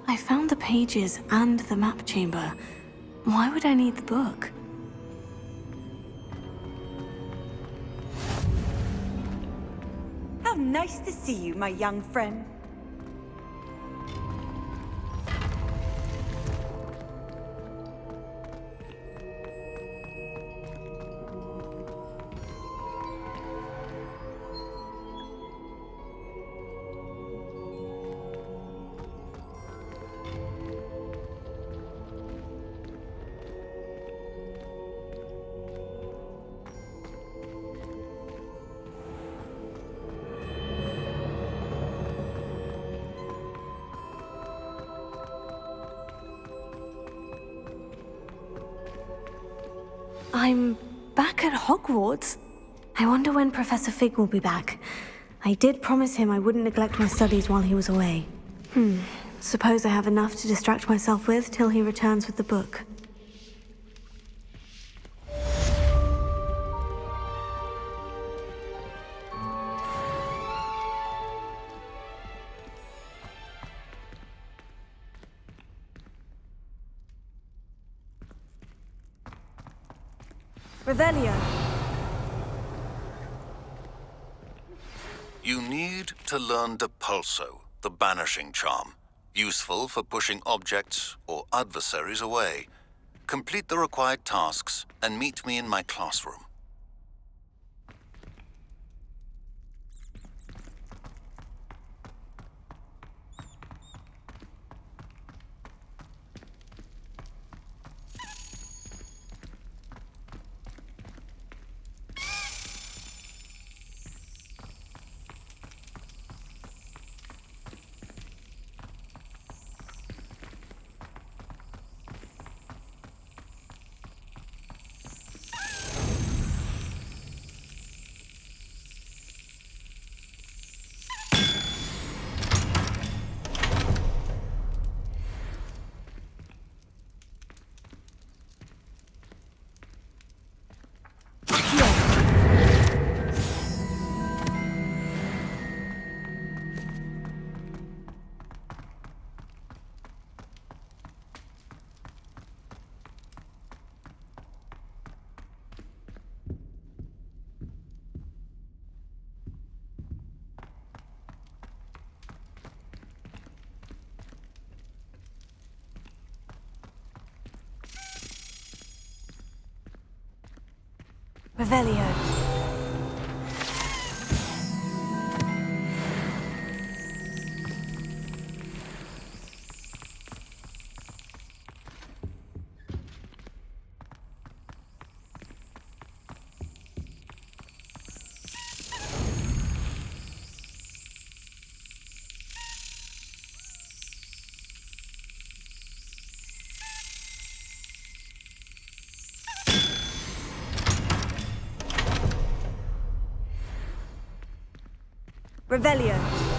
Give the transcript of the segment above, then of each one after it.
I found the pages and the map chamber. Why would I need the book? How nice to see you, my young friend. I'm back at Hogwarts. I wonder when Professor Fig will be back. I did promise him I wouldn't neglect my studies while he was away. Suppose I have enough to distract myself with till he returns with the book. Revelio. You need to learn Depulso, the banishing charm, useful for pushing objects or adversaries away. Complete the required tasks and meet me in my classroom. Revelio. Revelio.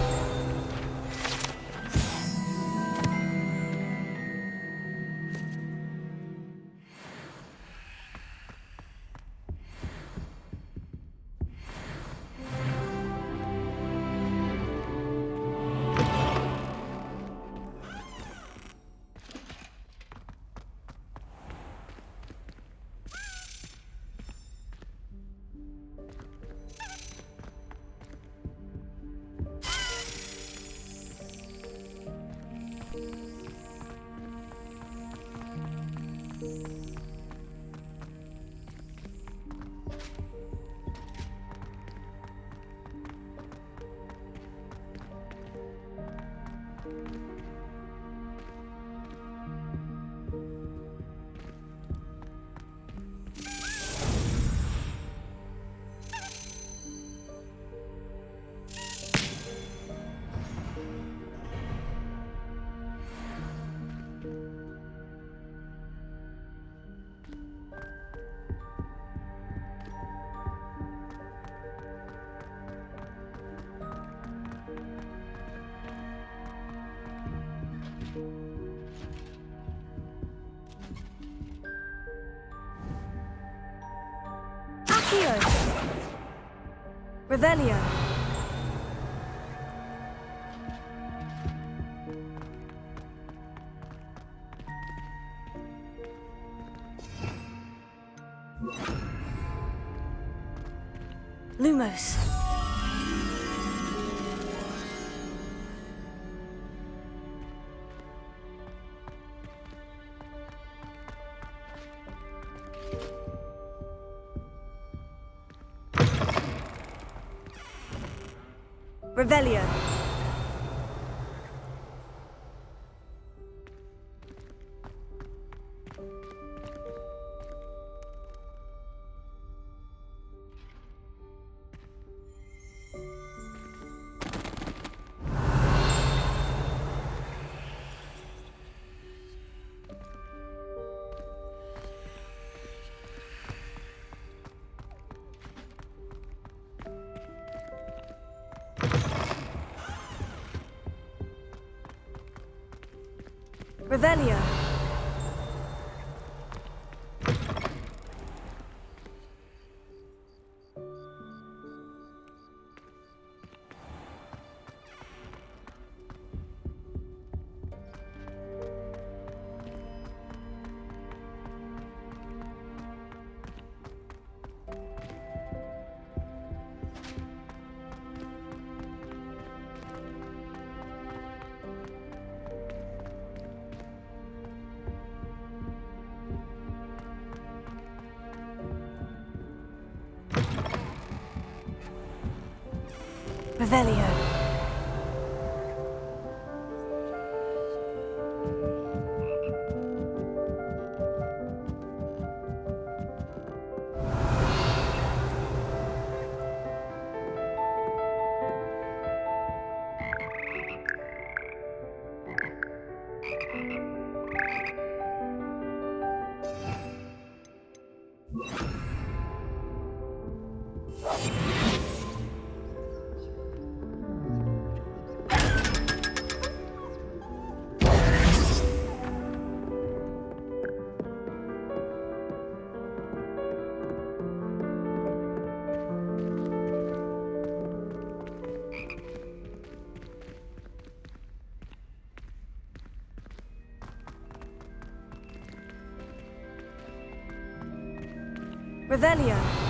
Revelio. Lumos. Revelio. Revelio. Revelio. Revelio.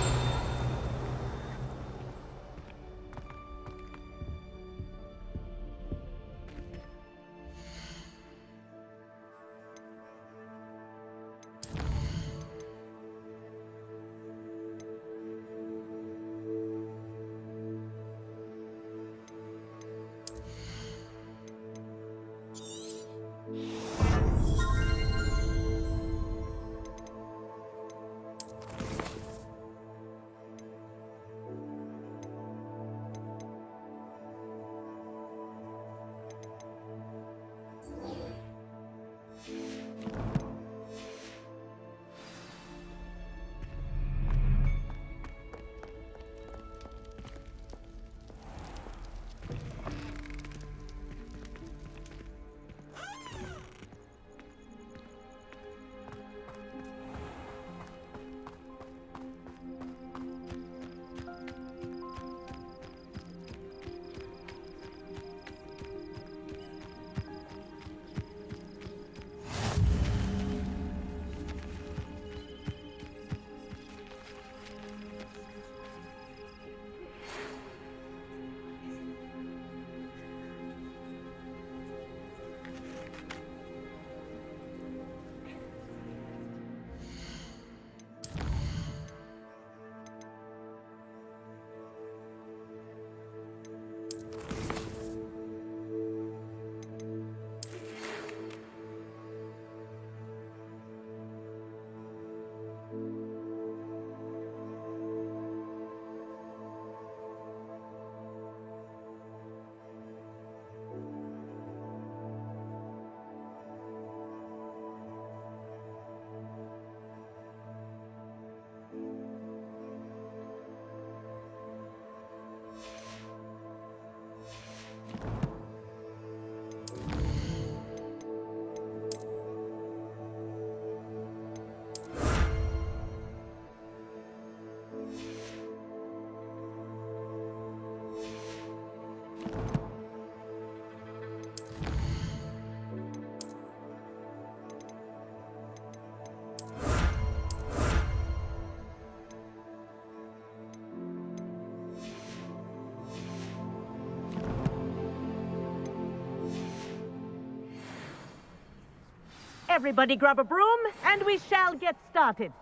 Everybody grab a broom, and we shall get started.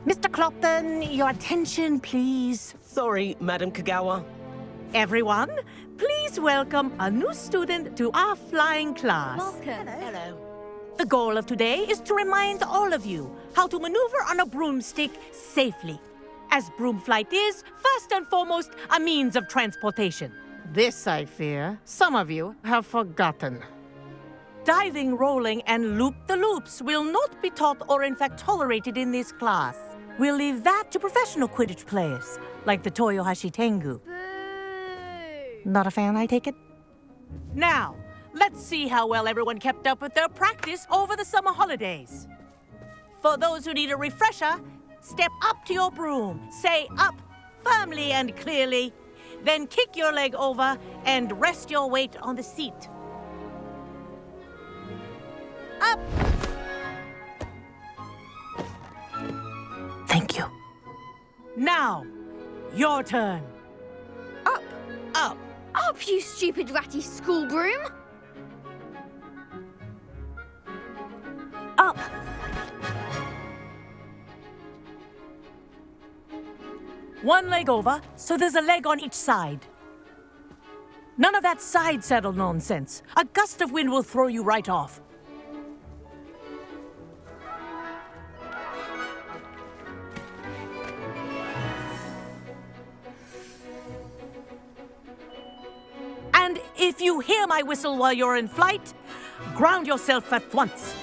Mr. Clopton, your attention, please. Sorry, Madam Kagawa. Everyone, please welcome a new student to our flying class. Welcome. Hello. The goal of today is to remind all of you how to maneuver on a broomstick safely, as broom flight is, first and foremost, a means of transportation. This, I fear, some of you have forgotten. Diving, rolling, and loop-the-loops will not be taught or in fact tolerated in this class. We'll leave that to professional Quidditch players, like the Toyohashi Tengu. Boo! Not a fan, I take it? Now, let's see how well everyone kept up with their practice over the summer holidays. For those who need a refresher, step up to your broom, say up firmly and clearly, then kick your leg over and rest your weight on the seat. Up! Thank you. Now, your turn. Up! Up! Up, you stupid ratty school broom! Up! One leg over, so there's a leg on each side. None of that side saddle nonsense. A gust of wind will throw you right off. And if you hear my whistle while you're in flight, ground yourself at once.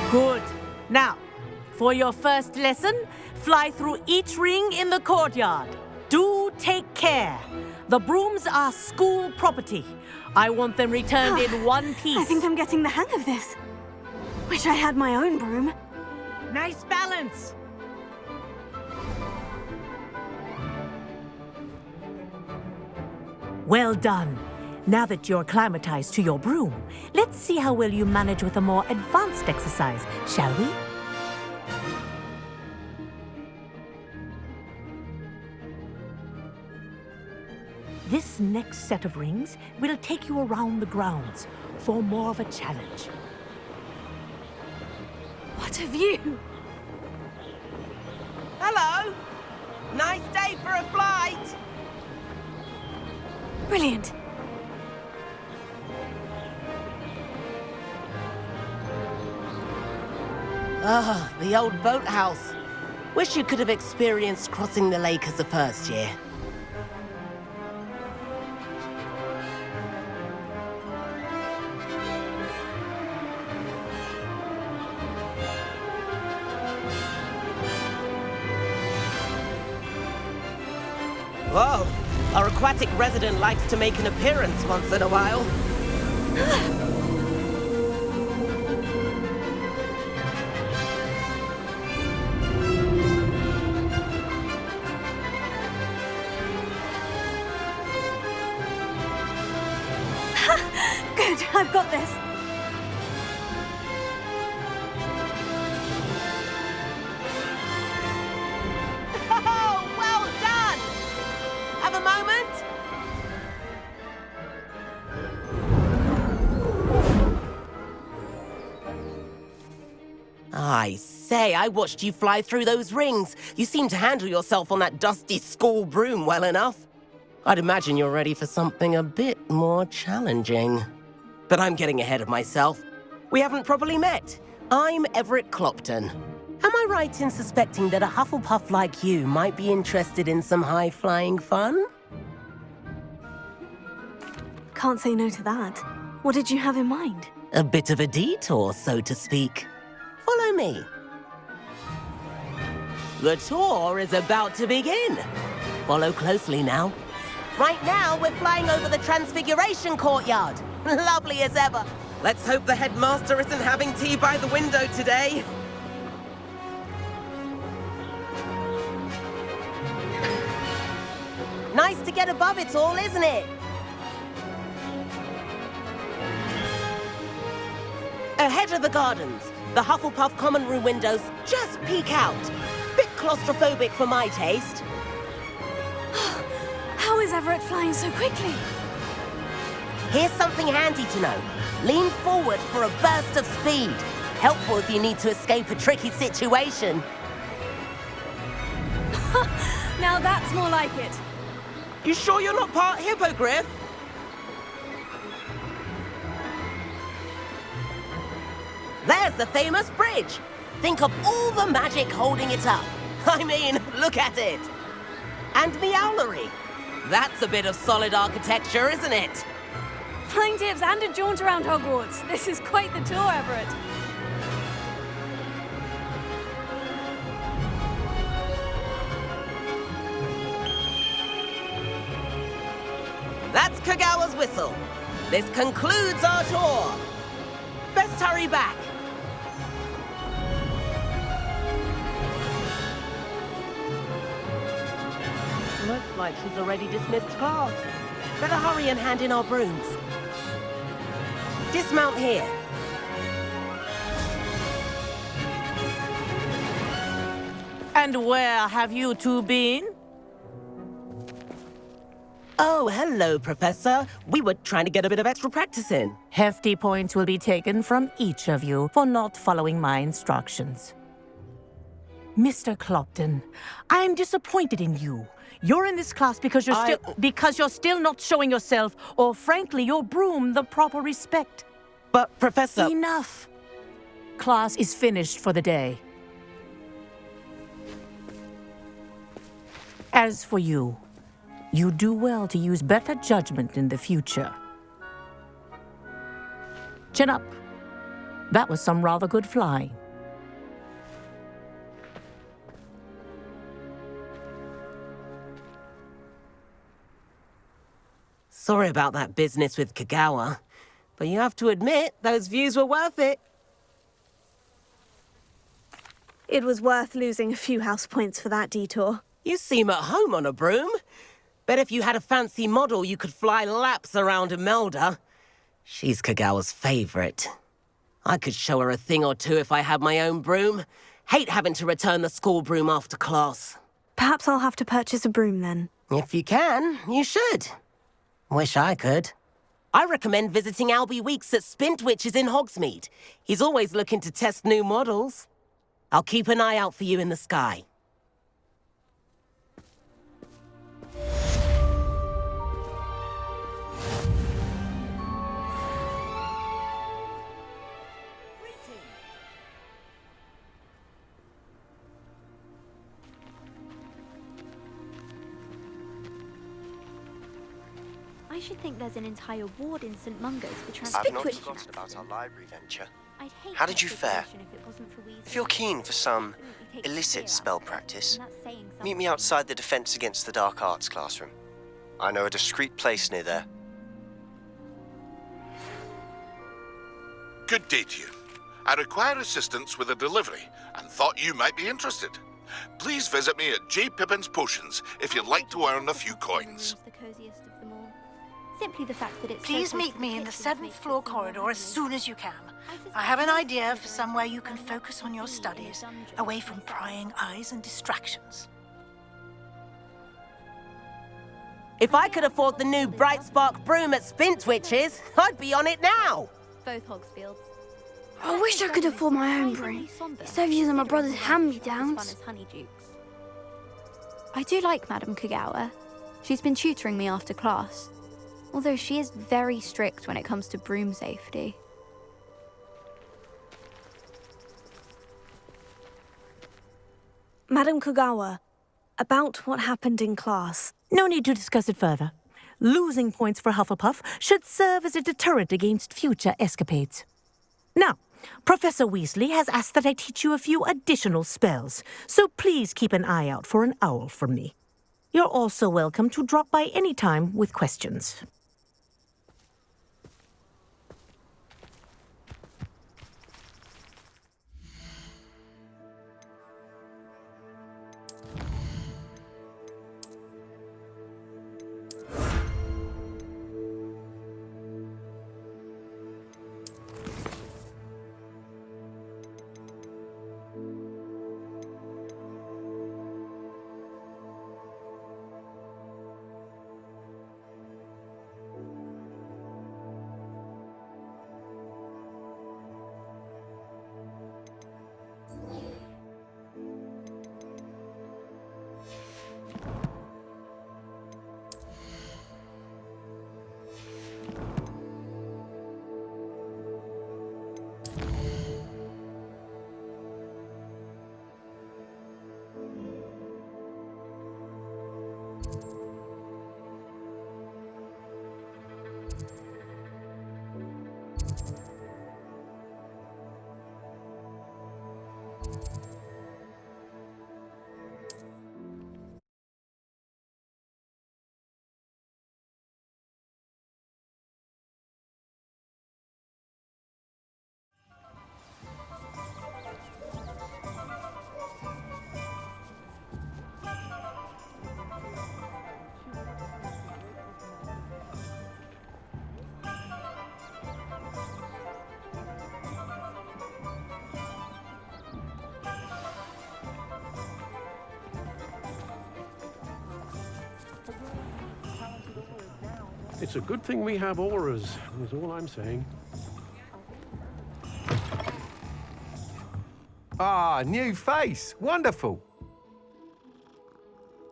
Good. Now, for your first lesson, fly through each ring in the courtyard. Do take care. The brooms are school property. I want them returned in one piece. I think I'm getting the hang of this. Wish I had my own broom. Nice balance. Well done. Now that you're acclimatized to your broom, let's see how well you manage with a more advanced exercise, shall we? This next set of rings will take you around the grounds for more of a challenge. What a view! Hello! Nice day for a flight! Brilliant. Ah, the old boathouse. Wish you could have experienced crossing the lake as a first year. Whoa, our aquatic resident likes to make an appearance once in a while. Good, I've got this. Oh, well done! Have a moment? I say, I watched you fly through those rings. You seem to handle yourself on that dusty school broom well enough. I'd imagine you're ready for something a bit more challenging. But I'm getting ahead of myself. We haven't properly met. I'm Everett Clopton. Am I right in suspecting that a Hufflepuff like you might be interested in some high-flying fun? Can't say no to that. What did you have in mind? A bit of a detour, so to speak. Follow me. The tour is about to begin. Follow closely now. Right now, we're flying over the Transfiguration Courtyard. Lovely as ever. Let's hope the headmaster isn't having tea by the window today. Nice to get above it all, isn't it? Ahead of the gardens, the Hufflepuff common room windows just peek out. Bit claustrophobic for my taste. Everett flying so quickly? Here's something handy to know. Lean forward for a burst of speed. Helpful if you need to escape a tricky situation. Now that's more like it. You sure you're not part hippogriff? There's the famous bridge. Think of all the magic holding it up. I mean, look at it. And Meowlery. That's a bit of solid architecture, isn't it? Flying tips and a jaunt around Hogwarts. This is quite the tour, Everett. That's Kagawa's whistle. This concludes our tour. Best hurry back. Looks like she's already dismissed class. Better hurry and hand in our brooms. Dismount here. And where have you two been? Oh, hello, Professor. We were trying to get a bit of extra practice in. Hefty points will be taken from each of you for not following my instructions. Mr. Clopton, I'm disappointed in you. You're in this class because you're still not showing yourself, or frankly, your broom the proper respect. But, Professor... Enough. Class is finished for the day. As for you, you do well to use better judgment in the future. Chin up. That was some rather good flying. Sorry about that business with Kagawa, but you have to admit, those views were worth it. It was worth losing a few house points for that detour. You seem at home on a broom. Bet if you had a fancy model, you could fly laps around Imelda. She's Kagawa's favorite. I could show her a thing or two if I had my own broom. Hate having to return the school broom after class. Perhaps I'll have to purchase a broom then. If you can, you should. Wish I could. I recommend visiting Albie Weeks at Spintwitches in Hogsmeade. He's always looking to test new models. I'll keep an eye out for you in the sky. I should think there's an entire ward in St. Mungo's for I've not transport. forgotten about our library venture. I'd hate How to did you take fare? possession if it wasn't for Weasley. If you're keen for some Wouldn't we take illicit the spell fear out of it? practice, And that's saying meet me something. outside the Defense Against the Dark Arts classroom. I know a discreet place near there. Good day to you. I require assistance with a delivery and thought you might be interested. Please visit me at J. Pippin's Potions if you'd like to earn a few coins. The coziest of them all. Simply the fact that it's Please so close meet to me in the kitchen 7th makes it floor seem corridor more as soon as you can. suspect I have an it's idea for closer somewhere you than can focus on your in a studies, dungeon away from myself. prying eyes and distractions. If I could afford the new Bright Spark broom at Spintwitches, I'd be on it now. Both Hogsfields. I wish I could afford my own broom, instead of using my brother's hand-me-downs. I do like Madame Kagawa. She's been tutoring me after class. Although she is very strict when it comes to broom safety. Madame Kagawa, about what happened in class. No need to discuss it further. Losing points for Hufflepuff should serve as a deterrent against future escapades. Now, Professor Weasley has asked that I teach you a few additional spells, so please keep an eye out for an owl from me. You're also welcome to drop by any time with questions. It's a good thing we have auras, is all I'm saying. Ah, new face. Wonderful.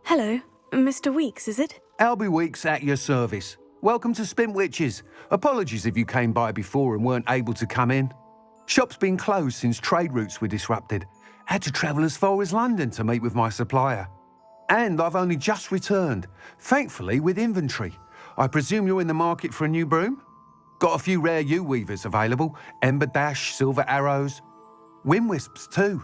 Hello, Mr. Weeks, is it? Albie Weeks at your service. Welcome to Spintwitches. Apologies if you came by before and weren't able to come in. Shop's been closed since trade routes were disrupted. Had to travel as far as London to meet with my supplier. And I've only just returned, thankfully with inventory. I presume you're in the market for a new broom? Got a few rare U-weavers available, Ember Dash, Silver Arrows. Wind Wisps too.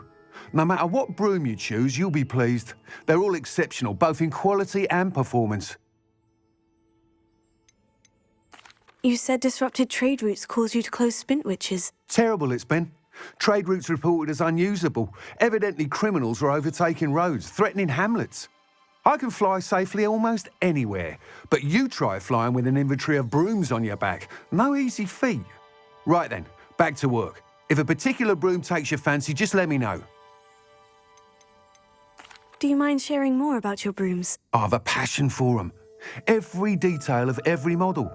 No matter what broom you choose, you'll be pleased. They're all exceptional, both in quality and performance. You said disrupted trade routes caused you to close Spintwitches. Terrible it's been. Trade routes reported as unusable. Evidently criminals are overtaking roads, threatening hamlets. I can fly safely almost anywhere, but you try flying with an inventory of brooms on your back. No easy feat. Right then, back to work. If a particular broom takes your fancy, just let me know. Do you mind sharing more about your brooms? I've a passion for them. Every detail of every model.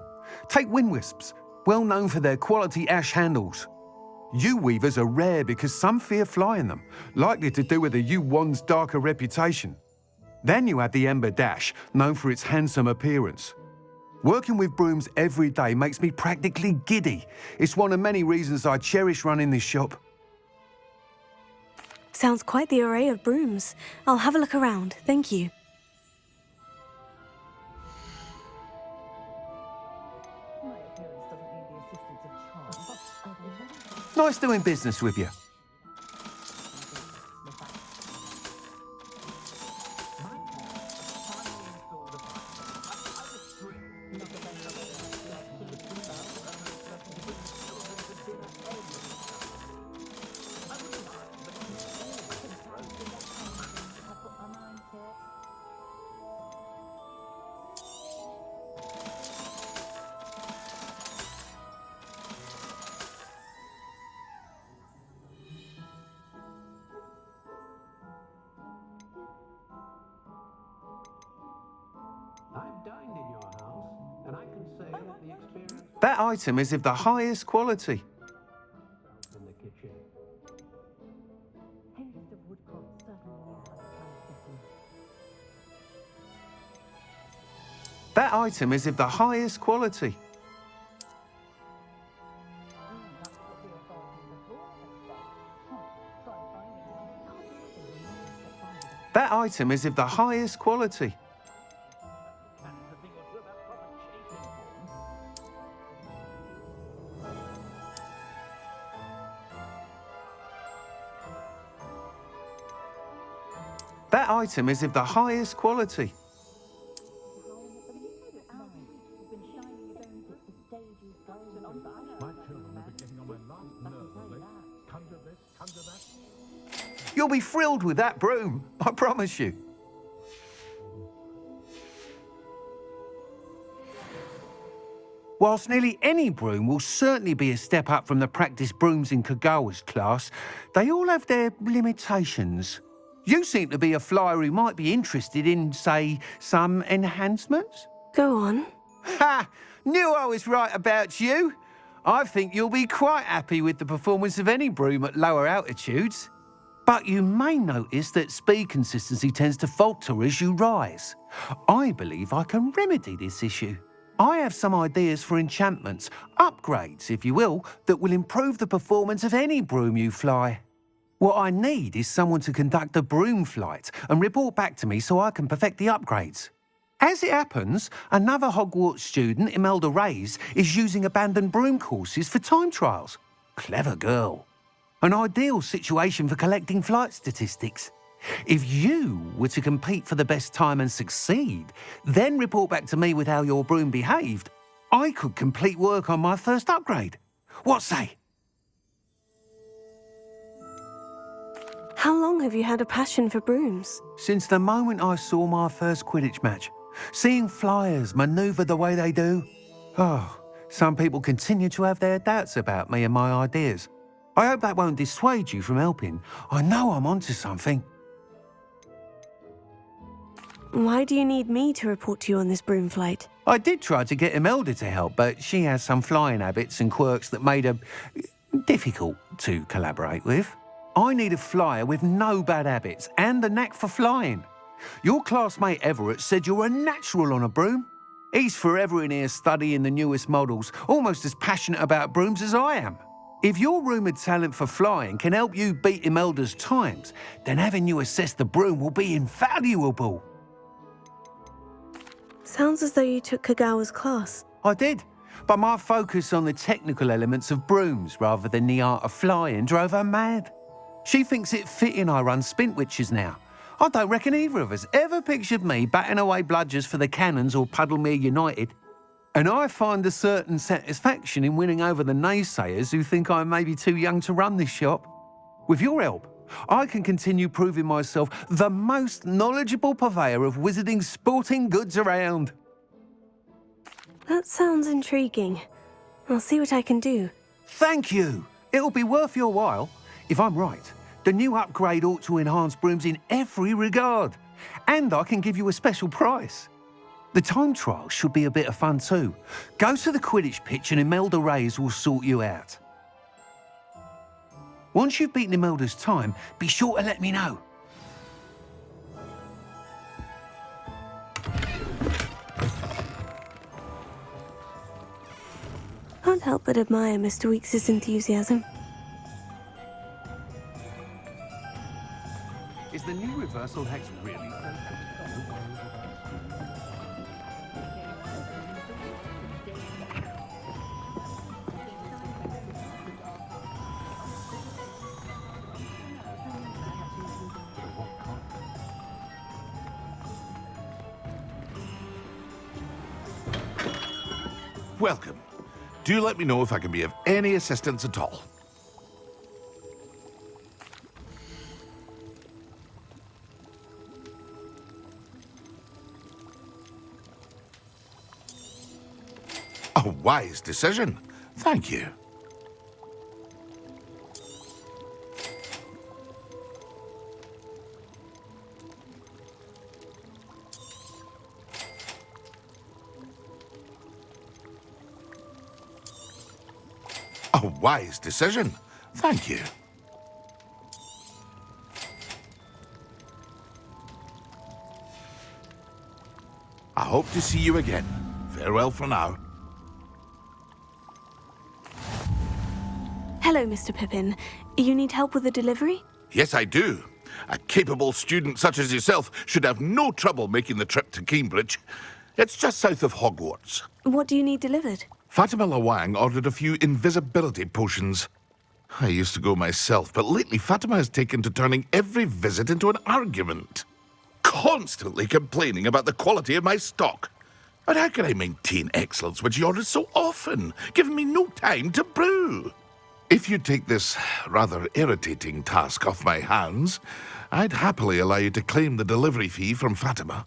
Take Wind Wisps, well known for their quality ash handles. U-weavers are rare because some fear flying them, likely to do with the U-wand's darker reputation. Then you have the Ember Dash, known for its handsome appearance. Working with brooms every day makes me practically giddy. It's one of many reasons I cherish running this shop. Sounds quite the array of brooms. I'll have a look around, thank you. Nice doing business with you. That item is of the highest quality. That item is of the highest quality. That item is of the highest quality. That item is of the highest quality. You'll be thrilled with that broom, I promise you. Whilst nearly any broom will certainly be a step up from the practice brooms in Kagawa's class, they all have their limitations. You seem to be a flyer who might be interested in, say, some enhancements? Go on. Ha! Knew I was right about you. I think you'll be quite happy with the performance of any broom at lower altitudes. But you may notice that speed consistency tends to falter as you rise. I believe I can remedy this issue. I have some ideas for enchantments, upgrades, if you will, that will improve the performance of any broom you fly. What I need is someone to conduct a broom flight and report back to me so I can perfect the upgrades. As it happens, another Hogwarts student, Imelda Reyes, is using abandoned broom courses for time trials. Clever girl. An ideal situation for collecting flight statistics. If you were to compete for the best time and succeed, then report back to me with how your broom behaved, I could complete work on my first upgrade. What say? How long have you had a passion for brooms? Since the moment I saw my first Quidditch match. Seeing flyers manoeuvre the way they do. Oh, some people continue to have their doubts about me and my ideas. I hope that won't dissuade you from helping. I know I'm onto something. Why do you need me to report to you on this broom flight? I did try to get Imelda to help, but she has some flying habits and quirks that made her difficult to collaborate with. I need a flyer with no bad habits and the knack for flying. Your classmate Everett said you're a natural on a broom. He's forever in here studying the newest models, almost as passionate about brooms as I am. If your rumoured talent for flying can help you beat Imelda's times, then having you assess the broom will be invaluable. Sounds as though you took Kagawa's class. I did, but my focus on the technical elements of brooms rather than the art of flying drove her mad. She thinks it fitting I run Spintwitches now. I don't reckon either of us ever pictured me batting away bludgers for the Cannons or Puddlemere United. And I find a certain satisfaction in winning over the naysayers who think I may be too young to run this shop. With your help, I can continue proving myself the most knowledgeable purveyor of wizarding sporting goods around. That sounds intriguing. I'll see what I can do. Thank you. It'll be worth your while. If I'm right, the new upgrade ought to enhance brooms in every regard. And I can give you a special price. The time trial should be a bit of fun too. Go to the Quidditch pitch and Imelda Reyes will sort you out. Once you've beaten Imelda's time, be sure to let me know. Can't help but admire Mr. Weekes' enthusiasm. Is the new reversal hex really? Welcome. Do let me know if I can be of any assistance at all. A wise decision. Thank you. A wise decision. Thank you. I hope to see you again. Farewell for now. Hello, Mr. Pippin. You need help with the delivery? Yes, I do. A capable student such as yourself should have no trouble making the trip to Cambridge. It's just south of Hogwarts. What do you need delivered? Fatima Lawang ordered a few invisibility potions. I used to go myself, but lately Fatima has taken to turning every visit into an argument. Constantly complaining about the quality of my stock. But how can I maintain excellence when she orders so often, giving me no time to brew? If you take this rather irritating task off my hands, I'd happily allow you to claim the delivery fee from Fatima.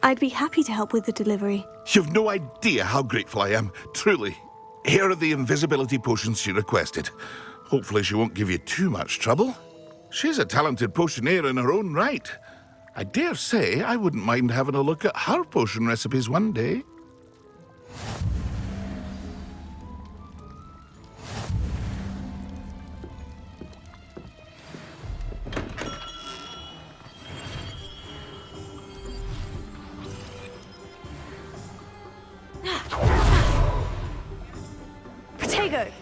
I'd be happy to help with the delivery. You've no idea how grateful I am, truly. Here are the invisibility potions she requested. Hopefully she won't give you too much trouble. She's a talented potioneer in her own right. I dare say I wouldn't mind having a look at her potion recipes one day. Protego!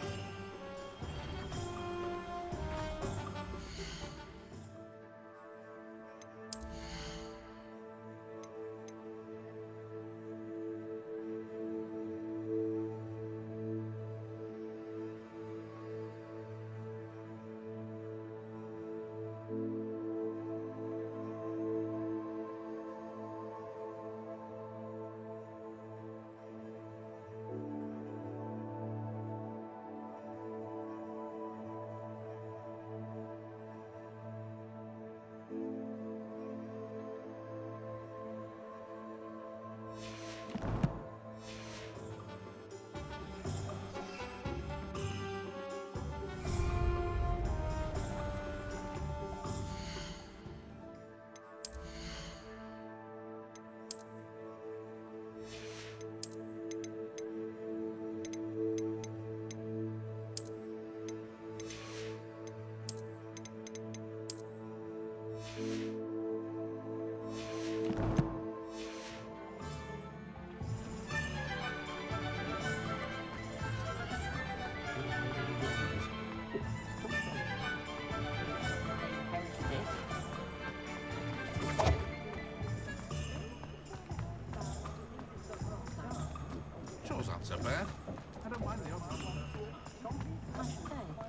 those aren't so bad.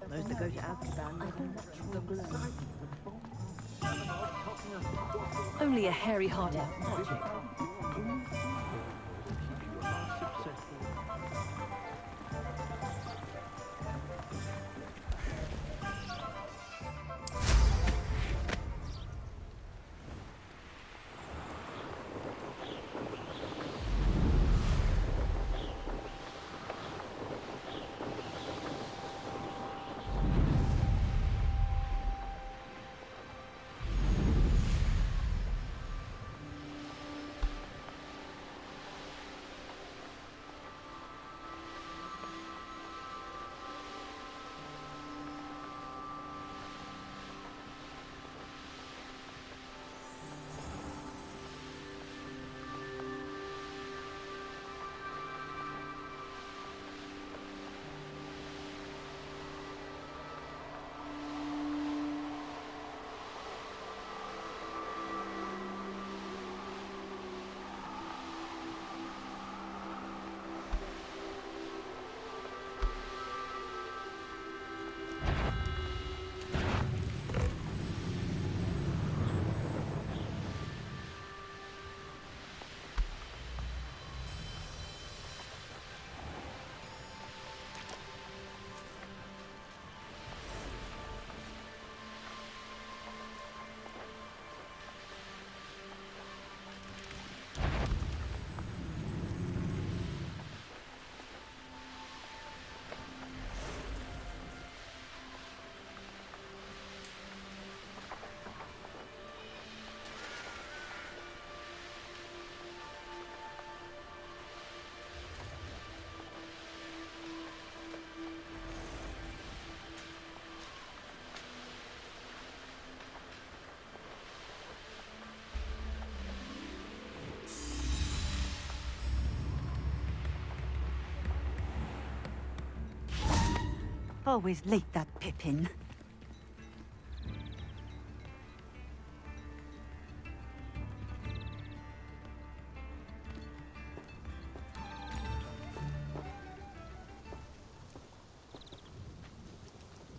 Those that go to Azkaban, only a hairy-hearted magic. Always late, that Pippin.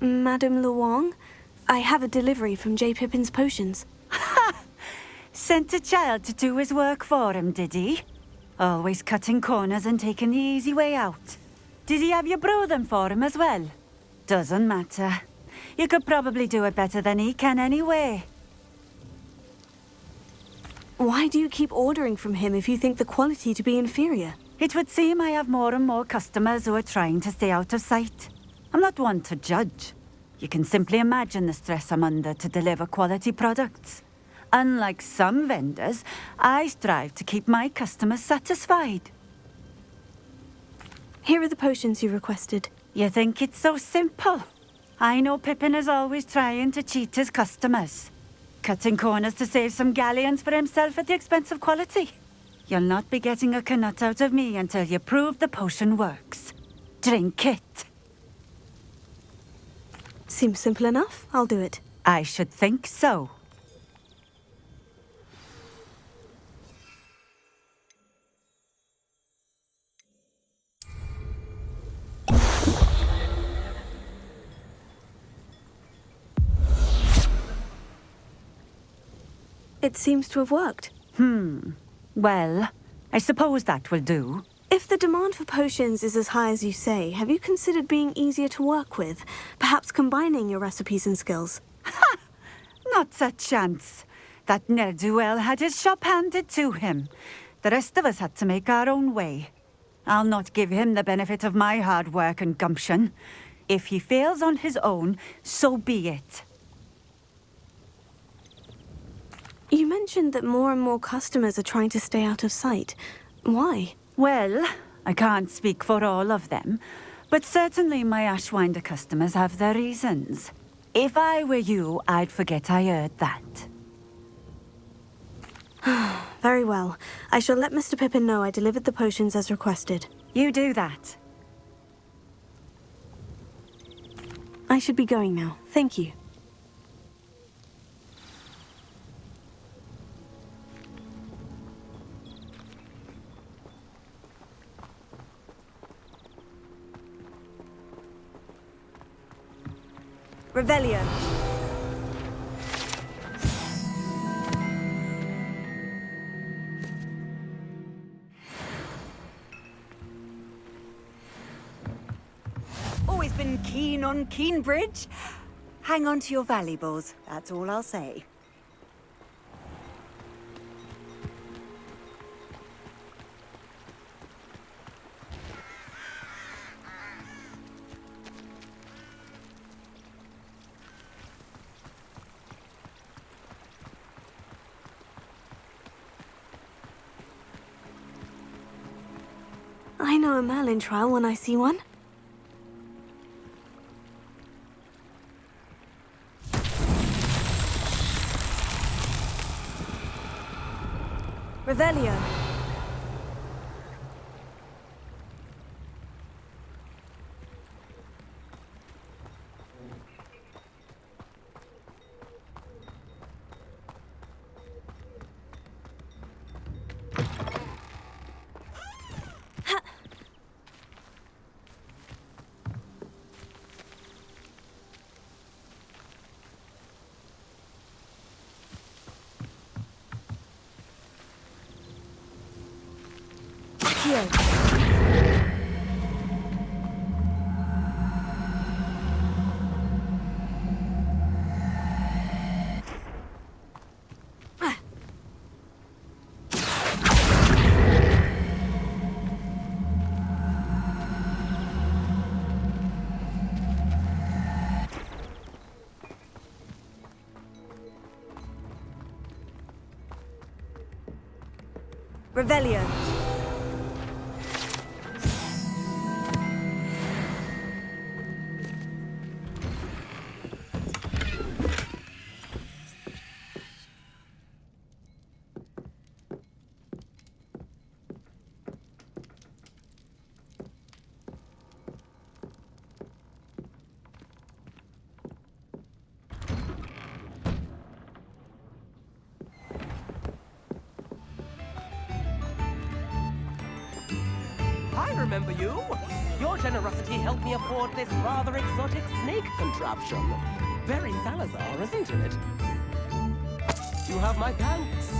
Madame Luong, I have a delivery from J. Pippin's potions. Sent a child to do his work for him, did he? Always cutting corners and taking the easy way out. Did he have you brew them for him as well? Doesn't matter. You could probably do it better than he can anyway. Why do you keep ordering from him if you think the quality to be inferior? It would seem I have more and more customers who are trying to stay out of sight. I'm not one to judge. You can simply imagine the stress I'm under to deliver quality products. Unlike some vendors, I strive to keep my customers satisfied. Here are the potions you requested. You think it's so simple? I know Pippin is always trying to cheat his customers. Cutting corners to save some galleons for himself at the expense of quality. You'll not be getting a canut out of me until you prove the potion works. Drink it. Seems simple enough. I'll do it. I should think so. It seems to have worked. Well, I suppose that will do. If the demand for potions is as high as you say, have you considered being easier to work with? Perhaps combining your recipes and skills? Not a chance. That ne'er-do-well had his shop handed to him. The rest of us had to make our own way. I'll not give him the benefit of my hard work and gumption. If he fails on his own, so be it. You mentioned that more and more customers are trying to stay out of sight. Why? Well, I can't speak for all of them, but certainly my Ashwinder customers have their reasons. If I were you, I'd forget I heard that. Very well. I shall let Mr. Pippin know I delivered the potions as requested. You do that. I should be going now. Thank you. Revelio. Always been keen on Keenbridge. Hang on to your valuables, that's all I'll say. I know a Merlin trial when I see one. Revelio. Revelio. I remember you. Your generosity helped me afford this rather exotic snake contraption. Very Salazar, isn't it? You have my thanks.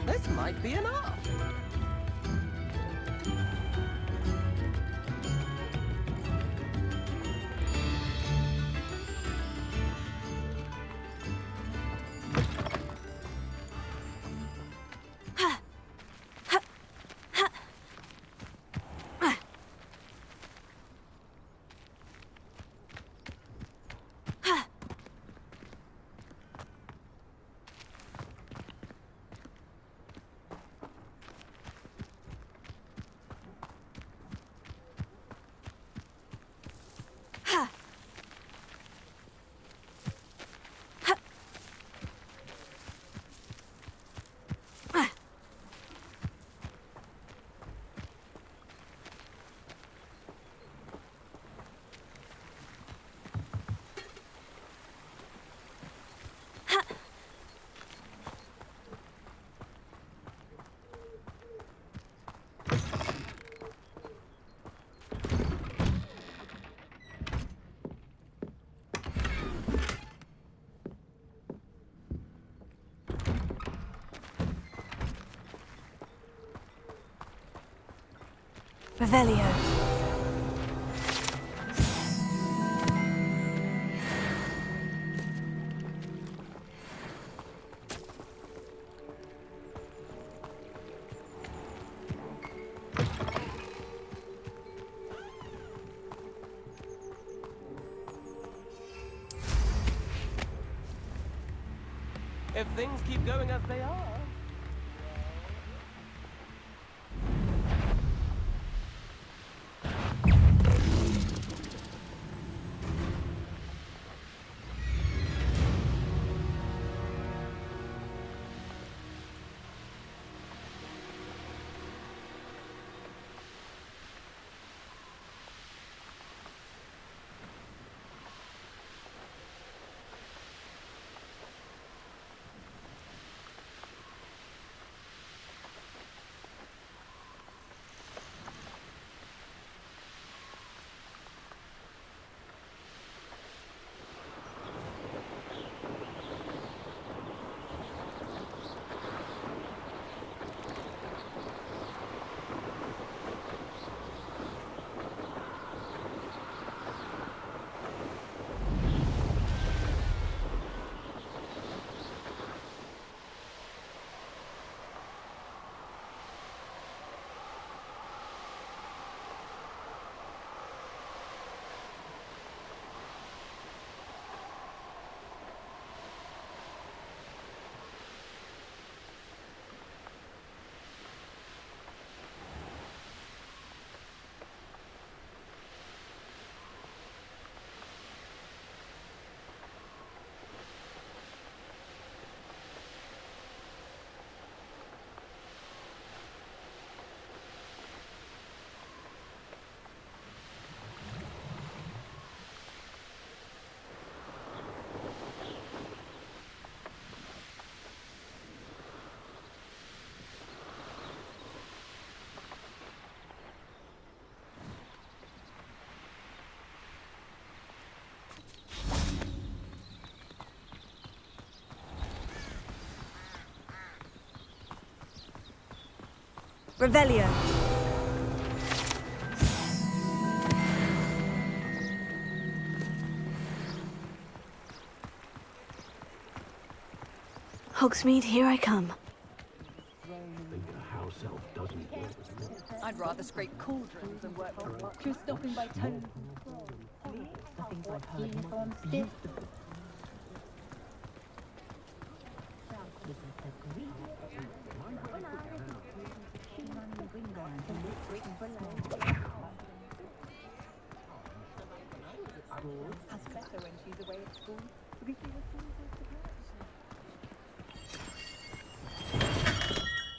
This might be enough. Revelio. If things keep going as they are... Revelio. Hogsmeade, here I come. I'd rather scrape cauldrons than work for just stopping by town. Stopping by town.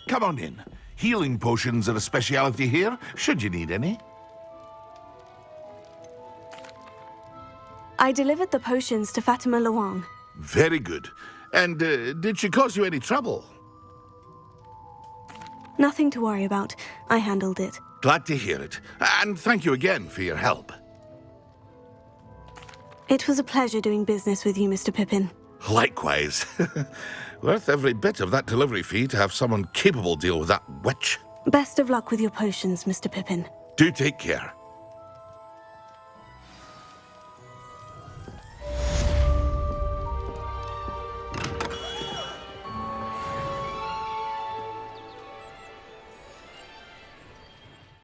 Come on in. Healing potions are a speciality here, should you need any. I delivered the potions to Fatima Luang. Very good. And did she cause you any trouble? Nothing to worry about. I handled it. Glad to hear it. And thank you again for your help. It was a pleasure doing business with you, Mr. Pippin. Likewise. Worth every bit of that delivery fee to have someone capable deal with that witch. Best of luck with your potions, Mr. Pippin. Do take care.